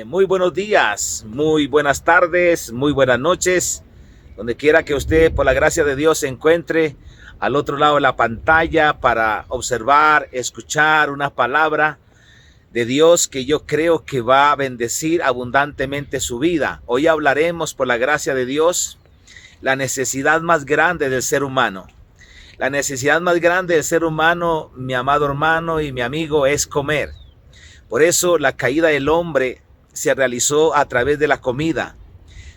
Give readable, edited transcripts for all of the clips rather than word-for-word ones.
Muy buenos días, muy buenas tardes, muy buenas noches, donde quiera que usted, por la gracia de Dios, se encuentre al otro lado de la pantalla para observar, escuchar una palabra de Dios que yo creo que va a bendecir abundantemente su vida. Hoy hablaremos, por la gracia de Dios, la necesidad más grande del ser humano. La necesidad más grande del ser humano, mi amado hermano y mi amigo, es comer. Por eso la caída del hombre se realizó a través de la comida.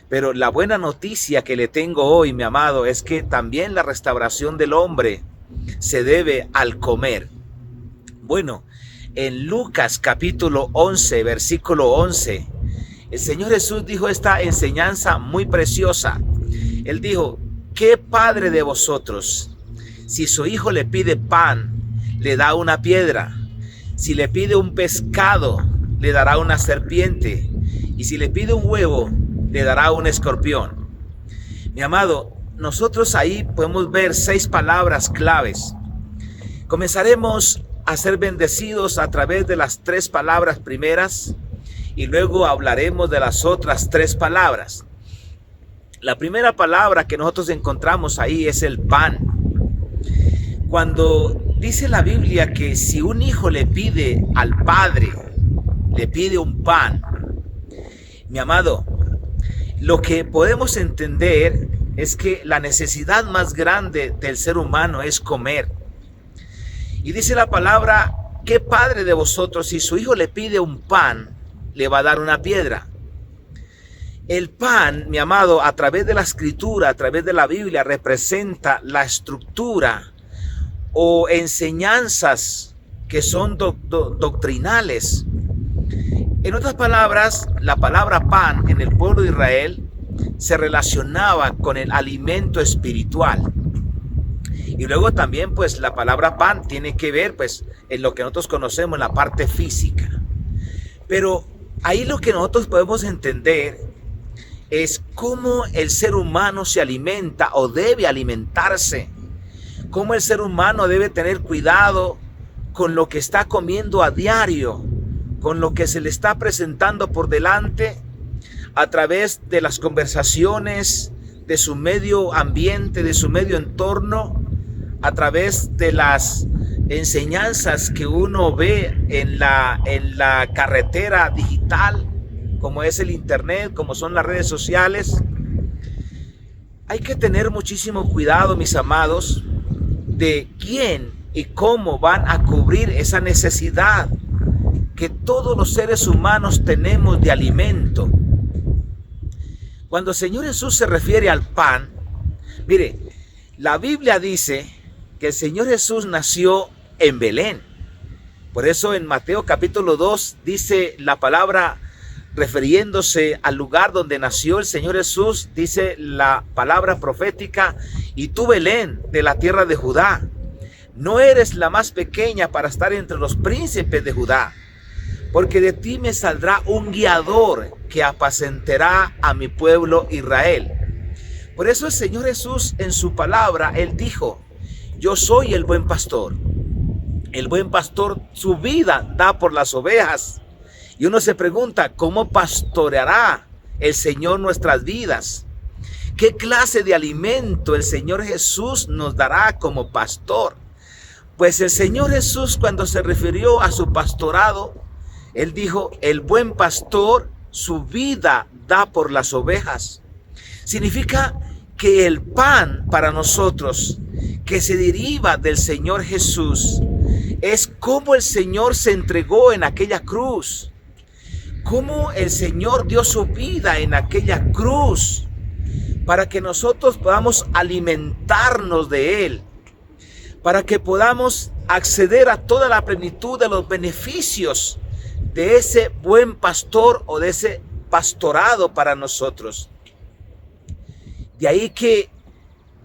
Pero la buena noticia que le tengo hoy, mi amado, es que también la restauración del hombre se debe al comer. Bueno, en Lucas capítulo 11, versículo 11, el Señor Jesús dijo esta enseñanza muy preciosa. Él dijo: ¿qué padre de vosotros, si su hijo le pide pan, le da una piedra? Si le pide un pescado, le dará una serpiente, y si le pide un huevo, le dará un escorpión. Mi amado, nosotros ahí podemos ver 6 palabras claves. Comenzaremos a ser bendecidos a través de las 3 palabras primeras y luego hablaremos de las otras 3 palabras. La primera palabra que nosotros encontramos ahí es el pan. Cuando dice la Biblia que si un hijo le pide al padre, le pide un pan, mi amado, lo que podemos entender es que la necesidad más grande del ser humano es comer. Y dice la palabra: ¿qué padre de vosotros, si su hijo le pide un pan, le va a dar una piedra? El pan, mi amado, a través de la escritura, a través de la Biblia, representa la estructura o enseñanzas que son doctrinales. En otras palabras, la palabra pan en el pueblo de Israel se relacionaba con el alimento espiritual. Y luego también, pues, la palabra pan tiene que ver, pues, en lo que nosotros conocemos, en la parte física. Pero ahí lo que nosotros podemos entender es cómo el ser humano se alimenta o debe alimentarse. Cómo el ser humano debe tener cuidado con lo que está comiendo a diario, con lo que se le está presentando por delante a través de las conversaciones, de su medio ambiente, de su medio entorno, a través de las enseñanzas que uno ve en la carretera digital, como es el internet, como son las redes sociales. Hay que tener muchísimo cuidado, mis amados, de quién y cómo van a cubrir esa necesidad que todos los seres humanos tenemos de alimento. Cuando el Señor Jesús se refiere al pan, mire, la Biblia dice que el Señor Jesús nació en Belén. Por eso en Mateo capítulo 2 dice la palabra, refiriéndose al lugar donde nació el Señor Jesús, dice la palabra profética: y tú, Belén, de la tierra de Judá, no eres la más pequeña para estar entre los príncipes de Judá, porque de ti me saldrá un guiador que apacentará a mi pueblo Israel. Por eso el Señor Jesús en su palabra, Él dijo: yo soy el buen pastor. El buen pastor su vida da por las ovejas. Y uno se pregunta: ¿cómo pastoreará el Señor nuestras vidas? ¿Qué clase de alimento el Señor Jesús nos dará como pastor? Pues el Señor Jesús, cuando se refirió a su pastorado, Él dijo: el buen pastor su vida da por las ovejas. Significa que el pan para nosotros, que se deriva del Señor Jesús, es como el Señor se entregó en aquella cruz. Cómo el Señor dio su vida en aquella cruz para que nosotros podamos alimentarnos de Él, para que podamos acceder a toda la plenitud de los beneficios de ese buen pastor o de ese pastorado para nosotros. De ahí que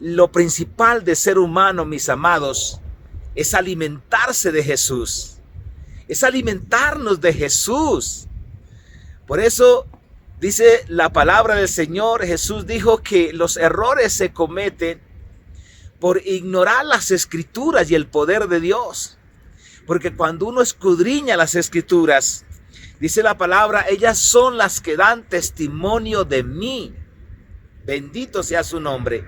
lo principal de ser humano, mis amados, es alimentarse de Jesús, es alimentarnos de Jesús. Por eso dice la palabra del Señor, Jesús dijo que los errores se cometen por ignorar las escrituras y el poder de Dios. Porque cuando uno escudriña las escrituras, Dice la palabra, ellas son las que dan testimonio de mí. Bendito sea su nombre.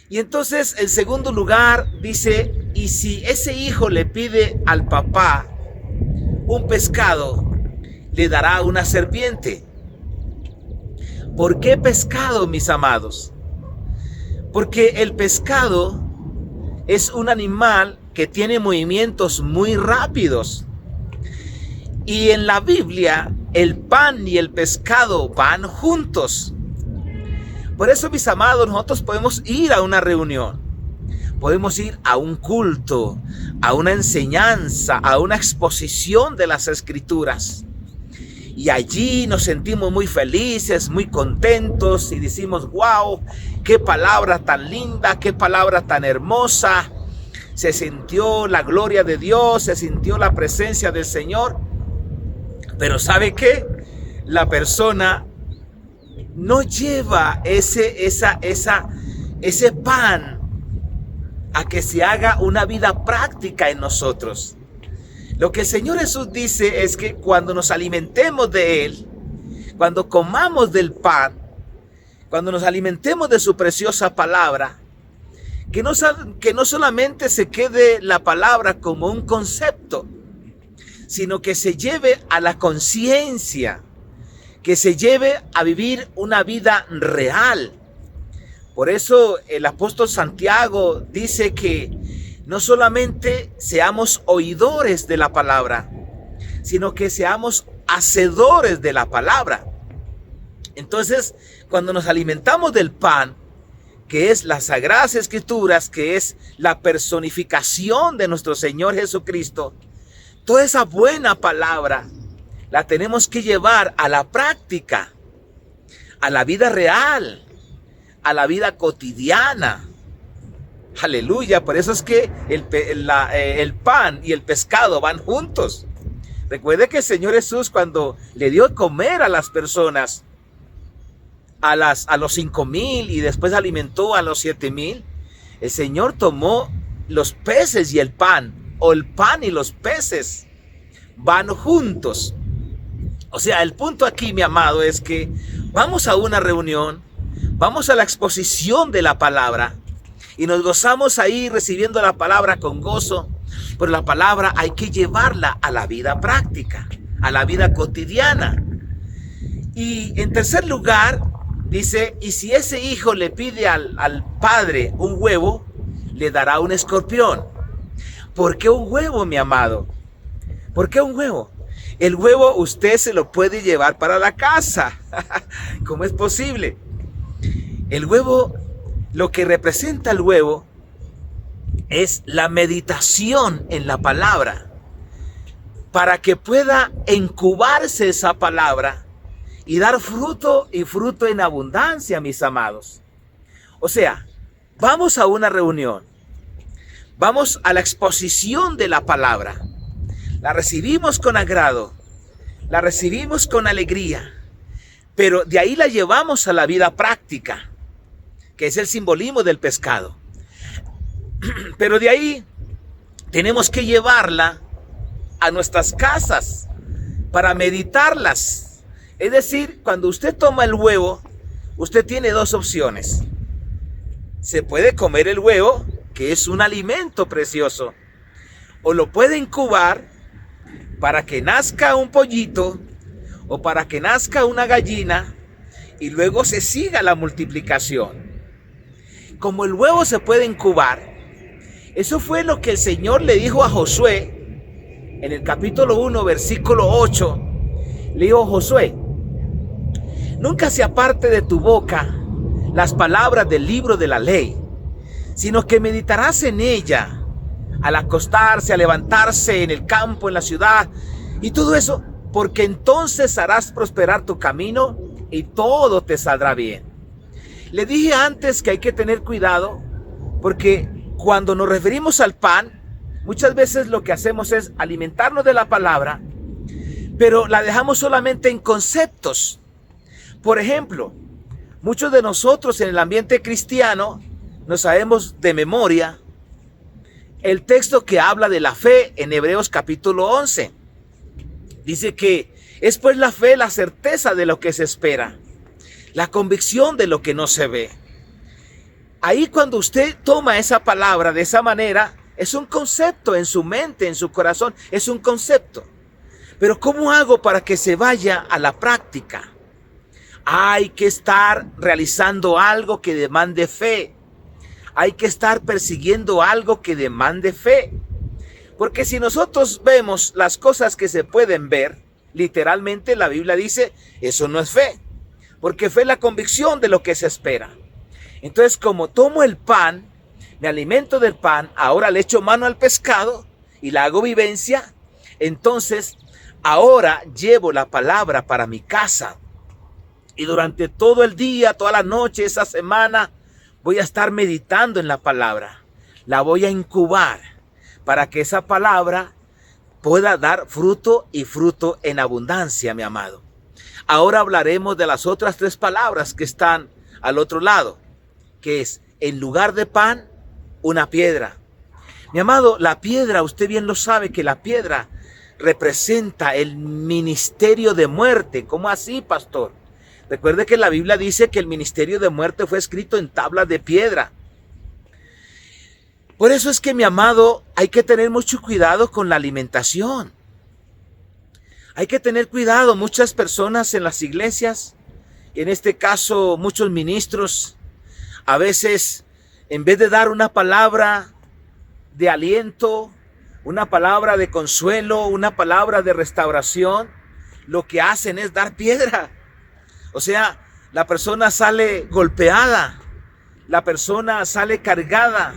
Y entonces, en segundo lugar, dice, y si ese hijo le pide al papá un pescado, le dará una serpiente. ¿Por qué pescado, mis amados? Porque el pescado es un animal que tiene movimientos muy rápidos. Y en la Biblia, el pan y el pescado van juntos. Por eso, mis amados, nosotros podemos ir a una reunión, podemos ir a un culto, a una enseñanza, a una exposición de las Escrituras. Y allí nos sentimos muy felices, muy contentos y decimos, wow, qué palabra tan linda, qué palabra tan hermosa. Se sintió la gloria de Dios, se sintió la presencia del Señor. Pero ¿sabe qué? La persona no lleva ese pan a que se haga una vida práctica en nosotros. Lo que el Señor Jesús dice es que cuando nos alimentemos de Él, cuando comamos del pan, cuando nos alimentemos de su preciosa palabra, que no solamente se quede la palabra como un concepto, sino que se lleve a la conciencia, que se lleve a vivir una vida real. Por eso el apóstol Santiago dice que no solamente seamos oidores de la palabra, sino que seamos hacedores de la palabra. Entonces, cuando nos alimentamos del pan, que es las Sagradas Escrituras, que es la personificación de nuestro Señor Jesucristo, toda esa buena palabra la tenemos que llevar a la práctica, a la vida real, a la vida cotidiana. Aleluya, por eso es que el pan y el pescado van juntos. Recuerde que el Señor Jesús, cuando le dio a comer a las personas, a los 5,000 y después alimentó a los 7,000, el Señor tomó los peces y el pan, o el pan y los peces van juntos. O sea, el punto aquí, mi amado, es que vamos a una reunión, vamos a la exposición de la palabra y nos gozamos ahí recibiendo la palabra con gozo, pero la palabra hay que llevarla a la vida práctica, a la vida cotidiana. Y en tercer lugar, dice, y si ese hijo le pide al padre un huevo, le dará un escorpión. ¿Por qué un huevo, mi amado? ¿Por qué un huevo? El huevo usted se lo puede llevar para la casa. ¿Cómo es posible? El huevo, lo que representa el huevo es la meditación en la palabra, para que pueda incubarse esa palabra y dar fruto, y fruto en abundancia, mis amados. O sea, vamos a una reunión, vamos a la exposición de la palabra, la recibimos con agrado, la recibimos con alegría, pero de ahí la llevamos a la vida práctica, que es el simbolismo del pescado. Pero de ahí tenemos que llevarla a nuestras casas para meditarlas. Es decir, cuando usted toma el huevo, usted tiene dos opciones. Se puede comer el huevo, que es un alimento precioso, o lo puede incubar para que nazca un pollito o para que nazca una gallina y luego se siga la multiplicación. Como el huevo se puede incubar, eso fue lo que el Señor le dijo a Josué en el capítulo 1, versículo 8. Le dijo: Josué, nunca se aparte de tu boca las palabras del libro de la ley, sino que meditarás en ella al acostarse, al levantarse, en el campo, en la ciudad y todo eso, porque entonces harás prosperar tu camino y todo te saldrá bien. Le dije antes que hay que tener cuidado, porque cuando nos referimos al pan, muchas veces lo que hacemos es alimentarnos de la palabra, pero la dejamos solamente en conceptos. Por ejemplo, muchos de nosotros en el ambiente cristiano nos sabemos de memoria el texto que habla de la fe en Hebreos capítulo 11. Dice que Es pues la fe, la certeza de lo que se espera, la convicción de lo que no se ve. Ahí cuando usted toma esa palabra de esa manera, es un concepto en su mente, en su corazón, es un concepto. Pero ¿cómo hago para que se vaya a la práctica? Hay que estar realizando algo que demande fe. Hay que estar persiguiendo algo que demande fe. Porque si nosotros vemos las cosas que se pueden ver, literalmente la Biblia dice, eso no es fe. Porque fe es la convicción de lo que se espera. Entonces, como tomo el pan, me alimento del pan, ahora le echo mano al pescado y la hago vivencia, entonces ahora llevo la palabra para mi casa. Y durante todo el día, toda la noche, esa semana, voy a estar meditando en la palabra. La voy a incubar para que esa palabra pueda dar fruto y fruto en abundancia, mi amado. Ahora hablaremos de las otras 3 palabras que están al otro lado, que es, en lugar de pan, una piedra. Mi amado, la piedra, usted bien lo sabe que la piedra representa el ministerio de muerte. ¿Cómo así, pastor? Recuerde que la Biblia dice que el ministerio de muerte fue escrito en tablas de piedra. Por eso es que, mi amado, hay que tener mucho cuidado con la alimentación. Hay que tener cuidado. Muchas personas en las iglesias, en este caso muchos ministros, a veces en vez de dar una palabra de aliento, una palabra de consuelo, una palabra de restauración, lo que hacen es dar piedra. O sea, la persona sale golpeada, la persona sale cargada,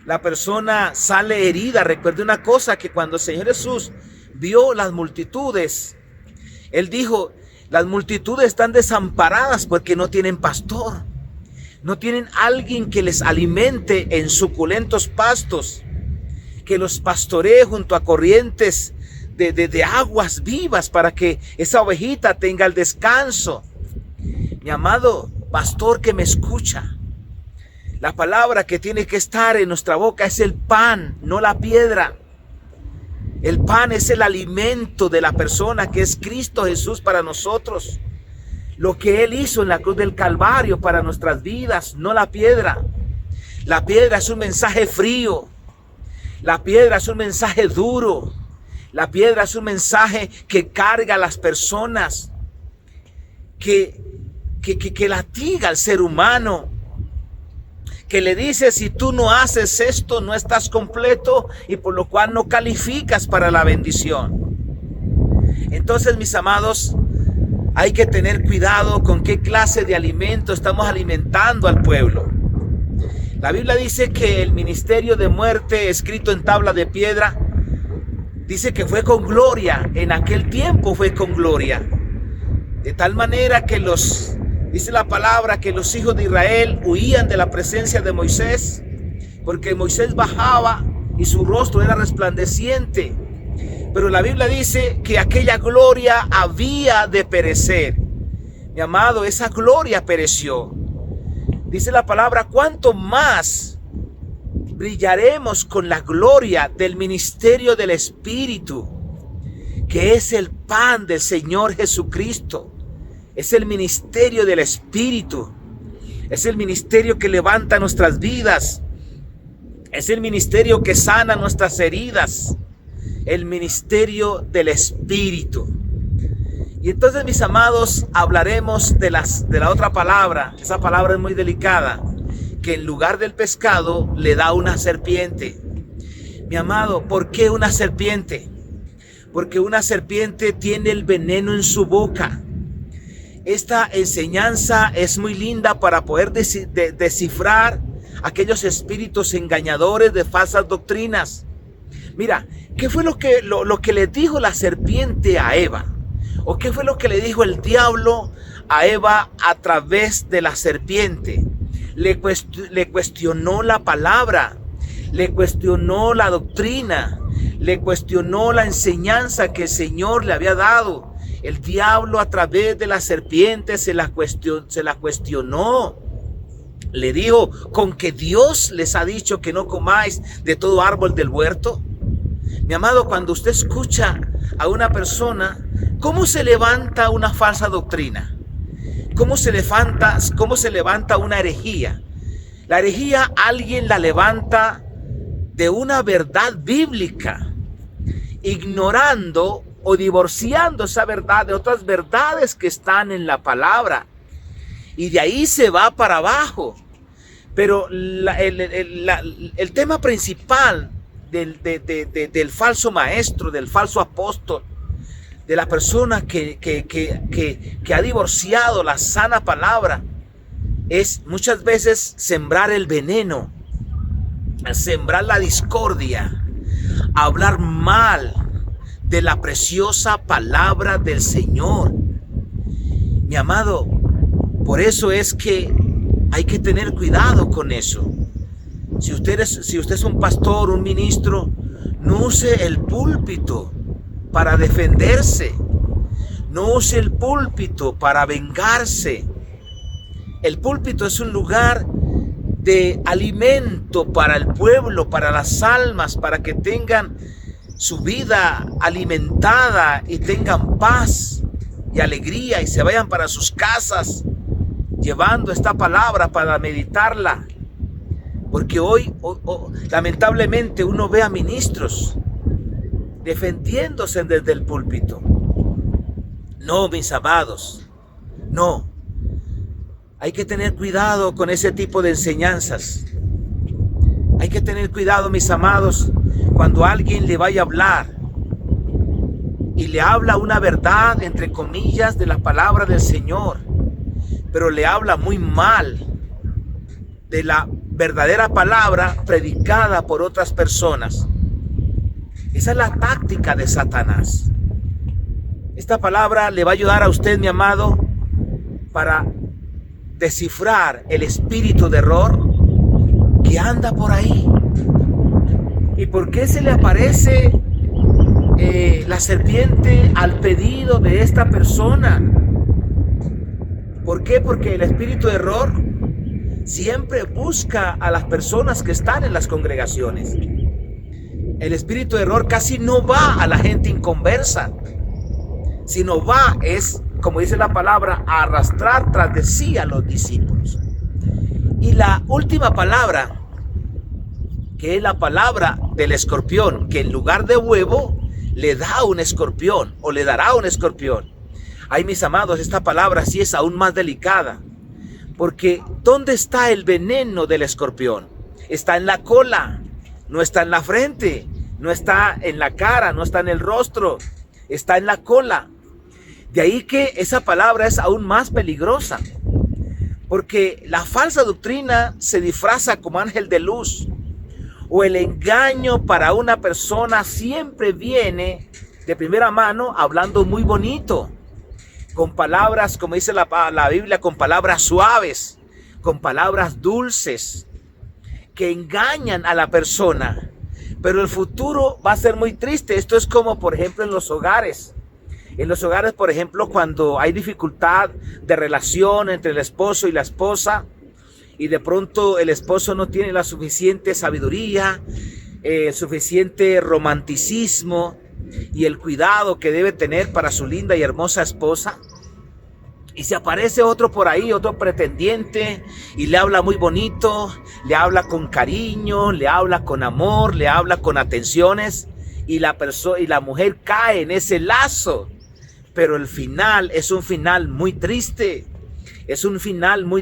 la persona sale herida. Recuerde una cosa, que cuando el Señor Jesús vio las multitudes, Él dijo, las multitudes están desamparadas porque no tienen pastor. No tienen alguien que les alimente en suculentos pastos, que los pastoree junto a corrientes de aguas vivas para que esa ovejita tenga el descanso. Mi amado pastor que me escucha, la palabra que tiene que estar en nuestra boca es el pan, no la piedra. El pan es el alimento de la persona que es Cristo Jesús para nosotros. Lo que Él hizo en la cruz del Calvario para nuestras vidas, no la piedra. La piedra es un mensaje frío. La piedra es un mensaje duro. La piedra es un mensaje que carga a las personas, que latiga al ser humano, que le dice, si tú no haces esto, no estás completo y por lo cual no calificas para la bendición. Entonces, mis amados, hay que tener cuidado con qué clase de alimento estamos alimentando al pueblo. La Biblia dice que el ministerio de muerte escrito en tabla de piedra, dice que fue con gloria. En aquel tiempo fue con gloria. De tal manera que dice la palabra que los hijos de Israel huían de la presencia de Moisés, porque Moisés bajaba y su rostro era resplandeciente. Pero la Biblia dice que aquella gloria había de perecer. Mi amado, esa gloria pereció. Dice la palabra, ¿cuánto más brillaremos con la gloria del ministerio del Espíritu, que es el pan del Señor Jesucristo? Es el ministerio del Espíritu. Es el ministerio que levanta nuestras vidas. Es el ministerio que sana nuestras heridas. El ministerio del Espíritu. Y entonces, mis amados, hablaremos de la otra palabra. Esa palabra es muy delicada, que en lugar del pescado le da una serpiente. Mi amado, ¿por qué una serpiente? Porque una serpiente tiene el veneno en su boca. Esta enseñanza es muy linda para poder descifrar aquellos espíritus engañadores de falsas doctrinas. Mira, ¿qué fue lo que le dijo la serpiente a Eva? ¿O qué fue lo que le dijo el diablo a Eva a través de la serpiente? Le cuestionó la palabra, le cuestionó la doctrina, le cuestionó la enseñanza que el Señor le había dado. El diablo a través de la serpiente se la cuestionó. Le dijo, ¿con que Dios les ha dicho que no comáis de todo árbol del huerto? Mi amado, cuando usted escucha a una persona ¿Cómo se levanta una falsa doctrina? ¿Cómo se levanta una herejía? La herejía alguien la levanta de una verdad bíblica, ignorando o divorciando esa verdad de otras verdades que están en la palabra. Y de ahí se va para abajo. Pero el tema principal del falso maestro, del falso apóstol, de la persona que ha divorciado la sana palabra, es muchas veces sembrar el veneno, sembrar la discordia, hablar mal de la preciosa palabra del Señor. Mi amado, por eso es que hay que tener cuidado con eso. Si usted es un pastor, un ministro, no use el púlpito para defenderse. No use el púlpito para vengarse. El púlpito es un lugar de alimento para el pueblo, para las almas, para que tengan su vida alimentada y tengan paz y alegría y se vayan para sus casas llevando esta palabra para meditarla. Porque hoy lamentablemente uno ve a ministros defendiéndose desde el púlpito. No, mis amados, no. Hay que tener cuidado con ese tipo de enseñanzas. Hay que tener cuidado, mis amados, cuando alguien le vaya a hablar y le habla una verdad, entre comillas, de la palabra del Señor, pero le habla muy mal de la verdadera palabra predicada por otras personas. Esa es la táctica de Satanás. Esta palabra le va a ayudar a usted, mi amado, para descifrar el espíritu de error que anda por ahí. ¿Y por qué se le aparece la serpiente al pedido de esta persona? ¿Por qué? Porque el espíritu de error siempre busca a las personas que están en las congregaciones. El espíritu de error casi no va a la gente inconversa, sino va, es, como dice la palabra, a arrastrar tras de sí a los discípulos. Y la última palabra, que es la palabra del escorpión, que en lugar de huevo le da un escorpión o le dará un escorpión. Ay, mis amados, esta palabra sí es aún más delicada, porque ¿dónde está el veneno del escorpión? Está en la cola, no está en la frente, no está en la cara, no está en el rostro, está en la cola. De ahí que esa palabra es aún más peligrosa, porque la falsa doctrina se disfraza como ángel de luz, o el engaño para una persona siempre viene de primera mano hablando muy bonito, con palabras, como dice la Biblia, con palabras suaves, con palabras dulces, que engañan a la persona. Pero el futuro va a ser muy triste. Esto es como, por ejemplo, en los hogares. En los hogares, por ejemplo, cuando hay dificultad de relación entre el esposo y la esposa, y de pronto el esposo no tiene la suficiente sabiduría, suficiente romanticismo y el cuidado que debe tener para su linda y hermosa esposa, y se aparece otro por ahí, otro pretendiente, y le habla muy bonito, le habla con cariño, le habla con amor, le habla con atenciones, y la mujer cae en ese lazo. Pero el final es un final muy triste, es un final muy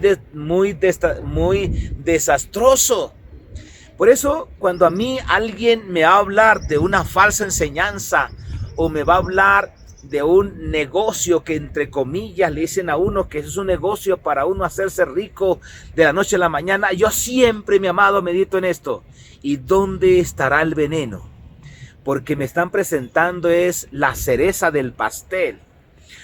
desastroso. Por eso, cuando a mí alguien me va a hablar de una falsa enseñanza o me va a hablar de un negocio que entre comillas le dicen a uno que es un negocio para uno hacerse rico de la noche a la mañana, yo siempre, mi amado, medito en esto. ¿Y dónde estará el veneno? Porque me están presentando es la cereza del pastel,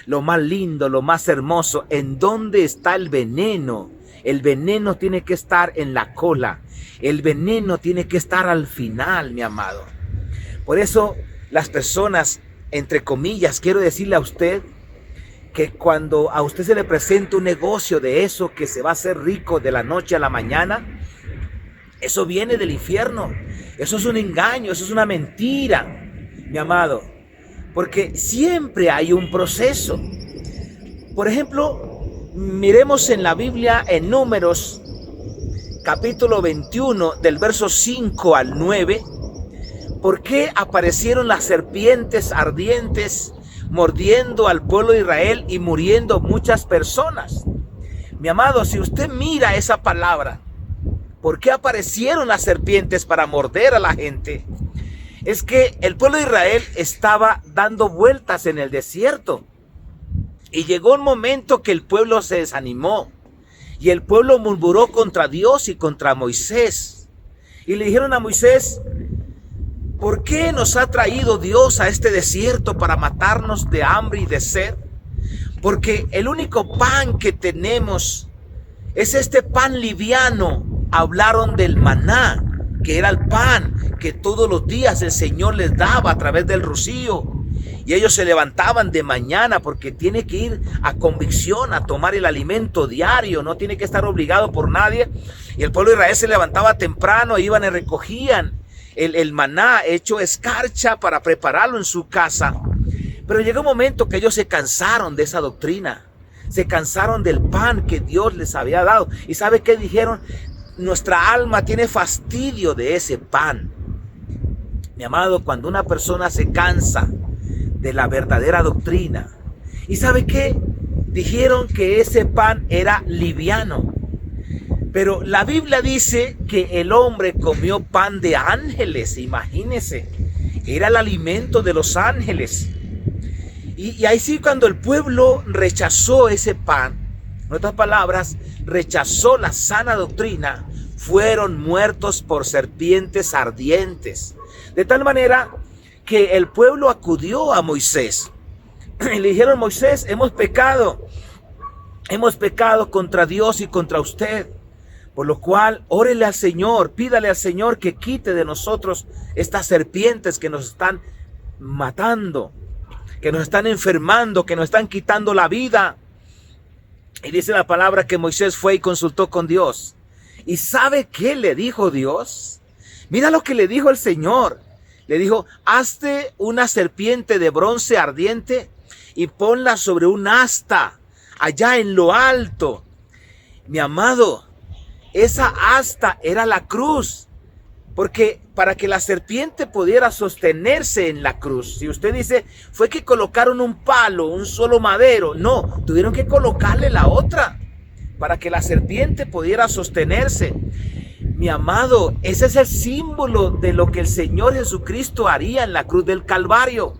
lo más lindo, lo más hermoso. ¿En dónde está el veneno? El veneno tiene que estar en la cola. El veneno tiene que estar al final, mi amado. Por eso las personas, entre comillas, quiero decirle a usted que cuando a usted se le presenta un negocio de eso que se va a hacer rico de la noche a la mañana, eso viene del infierno. Eso es un engaño, eso es una mentira, mi amado. porque siempre hay un proceso. Por ejemplo, miremos en la Biblia en Números, capítulo 21, del verso 5 al 9, ¿por qué aparecieron las serpientes ardientes mordiendo al pueblo de Israel y muriendo muchas personas? Mi amado, si usted mira esa palabra, ¿por qué aparecieron las serpientes para morder a la gente? Es que el pueblo de Israel estaba dando vueltas en el desierto. Y llegó un momento que el pueblo se desanimó. Y el pueblo murmuró contra Dios y contra Moisés. Y le dijeron a Moisés: ¿por qué nos ha traído Dios a este desierto para matarnos de hambre y de sed? Porque el único pan que tenemos es este pan liviano. Hablaron del maná, que era el pan que todos los días el Señor les daba a través del rocío. Y ellos se levantaban de mañana porque tiene que ir a convicción a tomar el alimento diario, no tiene que estar obligado por nadie. Y el pueblo de Israel se levantaba temprano, iban y recogían el maná hecho escarcha para prepararlo en su casa. Pero llegó un momento que ellos se cansaron de esa doctrina, se cansaron del pan que Dios les había dado. ¿Y sabe qué dijeron? Nuestra alma tiene fastidio de ese pan. Mi amado, cuando una persona se cansa de la verdadera doctrina, ¿y sabe qué? Dijeron que ese pan era liviano. Pero la Biblia dice que el hombre comió pan de ángeles, imagínense, era el alimento de los ángeles. Y ahí sí, cuando el pueblo rechazó ese pan, en otras palabras, rechazó la sana doctrina, fueron muertos por serpientes ardientes. De tal manera que el pueblo acudió a Moisés y le dijeron: Moisés, hemos pecado contra Dios y contra usted. Por lo cual, órele al Señor, pídale al Señor que quite de nosotros estas serpientes que nos están matando, que nos están enfermando, que nos están quitando la vida. Y dice la palabra que Moisés fue y consultó con Dios. ¿Y sabe qué le dijo Dios? Mira lo que le dijo el Señor. Le dijo: hazte una serpiente de bronce ardiente y ponla sobre un asta allá en lo alto. Mi amado, esa asta era la cruz. Porque para que la serpiente pudiera sostenerse en la cruz, si usted dice, fue que colocaron un palo, un solo madero. No, tuvieron que colocarle la otra para que la serpiente pudiera sostenerse. Mi amado, ese es el símbolo de lo que el Señor Jesucristo haría en la cruz del Calvario.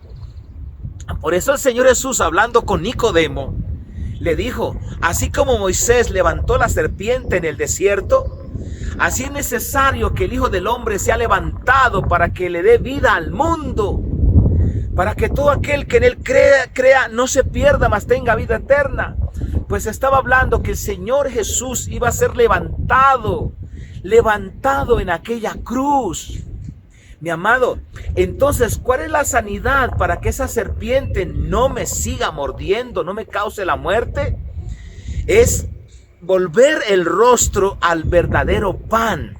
Por eso el Señor Jesús, hablando con Nicodemo, le dijo: así como Moisés levantó la serpiente en el desierto, así es necesario que el Hijo del Hombre sea levantado para que le dé vida al mundo, para que todo aquel que en él crea no se pierda, mas tenga vida eterna. Pues estaba hablando que el Señor Jesús iba a ser levantado en aquella cruz. Mi amado, entonces, ¿cuál es la sanidad para que esa serpiente no me siga mordiendo, no me cause la muerte? Es volver el rostro al verdadero pan,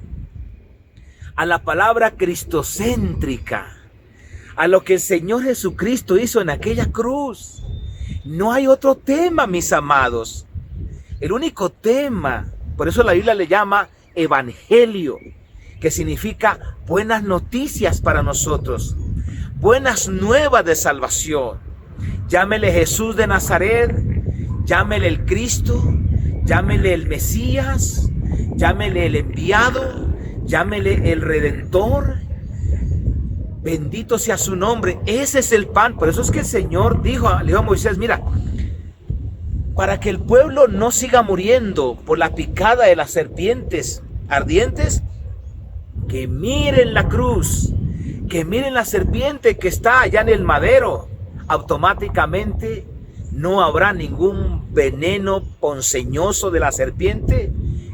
a la palabra cristocéntrica, a lo que el Señor Jesucristo hizo en aquella cruz. No hay otro tema, mis amados. El único tema, por eso la Biblia le llama evangelio, que significa buenas noticias para nosotros, buenas nuevas de salvación. Llámele Jesús de Nazaret, llámele el Cristo, llámele el Mesías, llámele el enviado, llámele el Redentor. Bendito sea su nombre. Ese es el pan. Por eso es que el Señor le dijo a Moisés: mira, para que el pueblo no siga muriendo por la picada de las serpientes ardientes, que miren la cruz, que miren la serpiente que está allá en el madero. Automáticamente no habrá ningún veneno ponzoñoso de la serpiente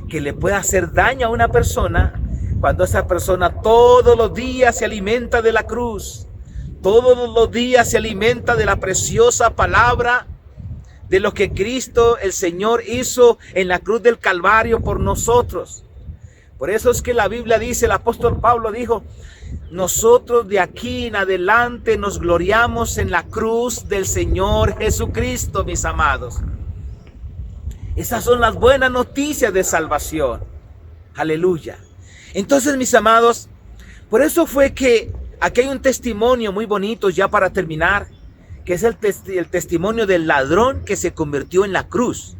que le pueda hacer daño a una persona, cuando esa persona todos los días se alimenta de la cruz, todos los días se alimenta de la preciosa palabra, de lo que Cristo el Señor hizo en la cruz del Calvario por nosotros. Por eso es que la Biblia dice, el apóstol Pablo dijo: nosotros de aquí en adelante nos gloriamos en la cruz del Señor Jesucristo, mis amados. Esas son las buenas noticias de salvación. Aleluya. Entonces, mis amados, por eso fue que aquí hay un testimonio muy bonito ya para terminar, que es el testimonio del ladrón que se convirtió en la cruz.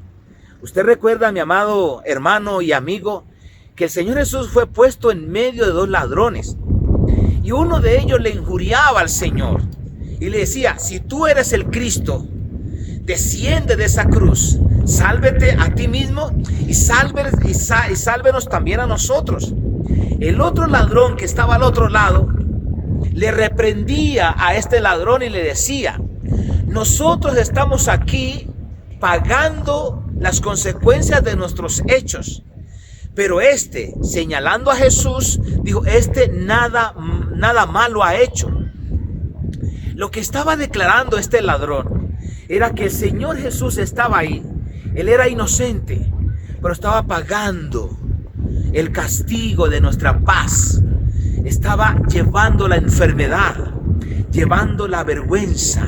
Usted recuerda, mi amado hermano y amigo, que el Señor Jesús fue puesto en medio de dos ladrones. Y uno de ellos le injuriaba al Señor y le decía: si tú eres el Cristo, desciende de esa cruz, sálvete a ti mismo y sálvenos también a nosotros. El otro ladrón que estaba al otro lado le reprendía a este ladrón y le decía: nosotros estamos aquí pagando las consecuencias de nuestros hechos. Pero señalando a Jesús, dijo: nada malo ha hecho. Lo que estaba declarando este ladrón era que el Señor Jesús estaba ahí. Él era inocente, pero estaba pagando el castigo de nuestra paz. Estaba llevando la enfermedad, llevando la vergüenza,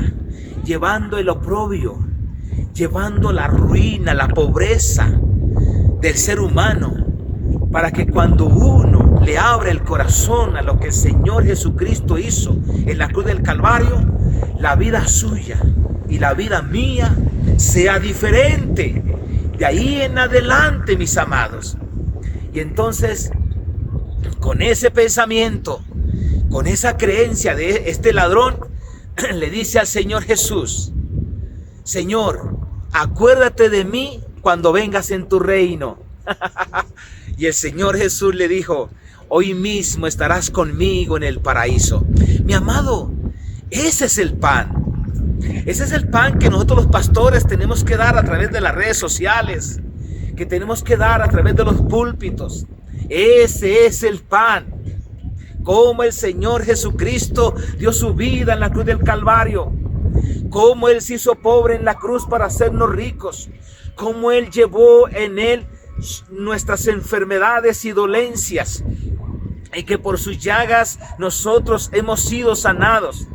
llevando el oprobio, llevando la ruina, la pobreza del ser humano, para que cuando uno le abre el corazón a lo que el Señor Jesucristo hizo en la cruz del Calvario, la vida suya y la vida mía sea diferente de ahí en adelante, mis amados. Y entonces, con ese pensamiento, con esa creencia de este ladrón, le dice al Señor Jesús: Señor, acuérdate de mí cuando vengas en tu reino. Y el Señor Jesús le dijo: hoy mismo estarás conmigo en el paraíso. Mi amado, ese es el pan. Ese es el pan que nosotros los pastores tenemos que dar a través de las redes sociales, que tenemos que dar a través de los púlpitos. Ese es el pan. Como el Señor Jesucristo dio su vida en la cruz del Calvario. Cómo Él se hizo pobre en la cruz para hacernos ricos. Cómo Él llevó en Él nuestras enfermedades y dolencias, y que por sus llagas nosotros hemos sido sanados.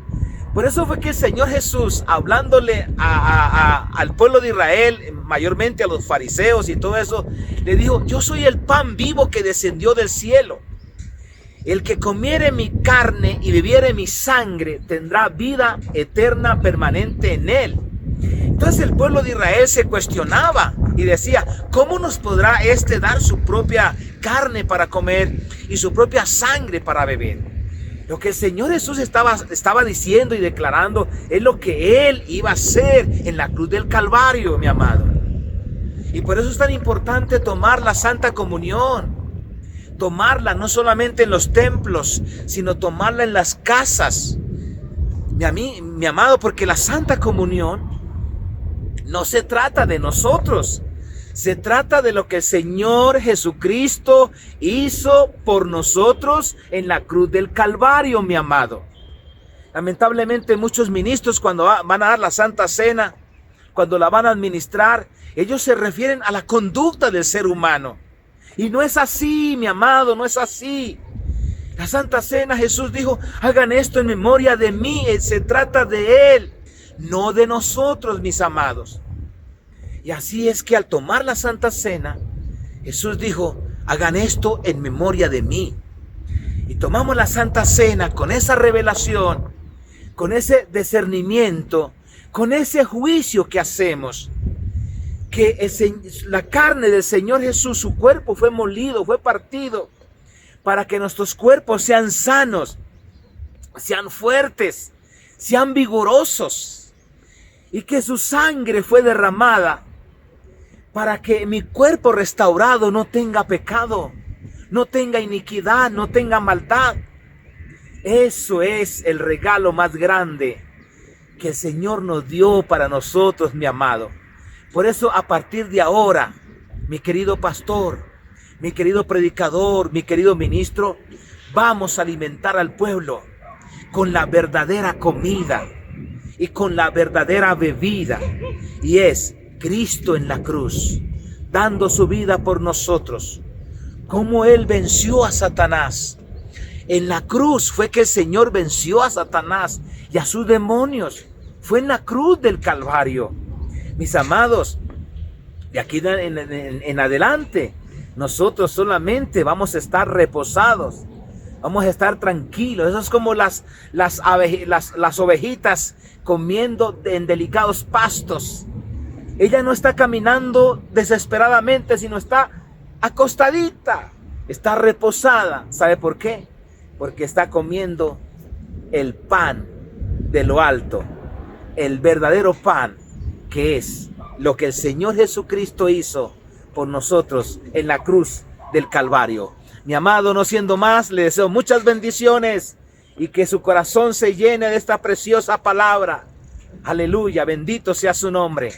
Por eso fue que el Señor Jesús, hablándole al pueblo de Israel, mayormente a los fariseos y todo eso, le dijo: yo soy el pan vivo que descendió del cielo. El que comiere mi carne y bebiere mi sangre tendrá vida eterna permanente en él. Entonces el pueblo de Israel se cuestionaba y decía: ¿cómo nos podrá dar su propia carne para comer y su propia sangre para beber? Lo que el Señor Jesús estaba diciendo y declarando es lo que Él iba a hacer en la cruz del Calvario, mi amado. Y por eso es tan importante tomar la Santa Comunión. Tomarla no solamente en los templos, sino tomarla en las casas. Mi amado, porque la Santa Comunión no se trata de nosotros, se trata de lo que el Señor Jesucristo hizo por nosotros en la cruz del Calvario, mi amado. Lamentablemente muchos ministros, cuando van a dar la Santa Cena, cuando la van a administrar, ellos se refieren a la conducta del ser humano. Y no es así, mi amado, no es así. La Santa Cena, Jesús dijo: hagan esto en memoria de mí. Se trata de Él, no de nosotros, mis amados. Y así es que al tomar la Santa Cena, Jesús dijo: hagan esto en memoria de mí. Y tomamos la Santa Cena con esa revelación, con ese discernimiento, con ese juicio que hacemos, que la carne del Señor Jesús, su cuerpo fue molido, fue partido, para que nuestros cuerpos sean sanos, sean fuertes, sean vigorosos, y que su sangre fue derramada para que mi cuerpo restaurado no tenga pecado, no tenga iniquidad, no tenga maldad. Eso es el regalo más grande que el Señor nos dio para nosotros, mi amado. Por eso, a partir de ahora, mi querido pastor, mi querido predicador, mi querido ministro, vamos a alimentar al pueblo con la verdadera comida y con la verdadera bebida, y es Cristo en la cruz, dando su vida por nosotros. Cómo Él venció a Satanás, En la cruz fue que el Señor venció a Satanás y a sus demonios. Fue en la cruz del Calvario. Mis amados, de aquí en adelante, nosotros solamente vamos a estar reposados. Vamos a estar tranquilos. Eso es como las ovejitas comiendo en delicados pastos. Ella no está caminando desesperadamente, sino está acostadita. Está reposada. ¿Sabe por qué? Porque está comiendo el pan de lo alto. El verdadero pan, que es lo que el Señor Jesucristo hizo por nosotros en la cruz del Calvario. Mi amado, no siendo más, le deseo muchas bendiciones y que su corazón se llene de esta preciosa palabra. Aleluya, bendito sea su nombre.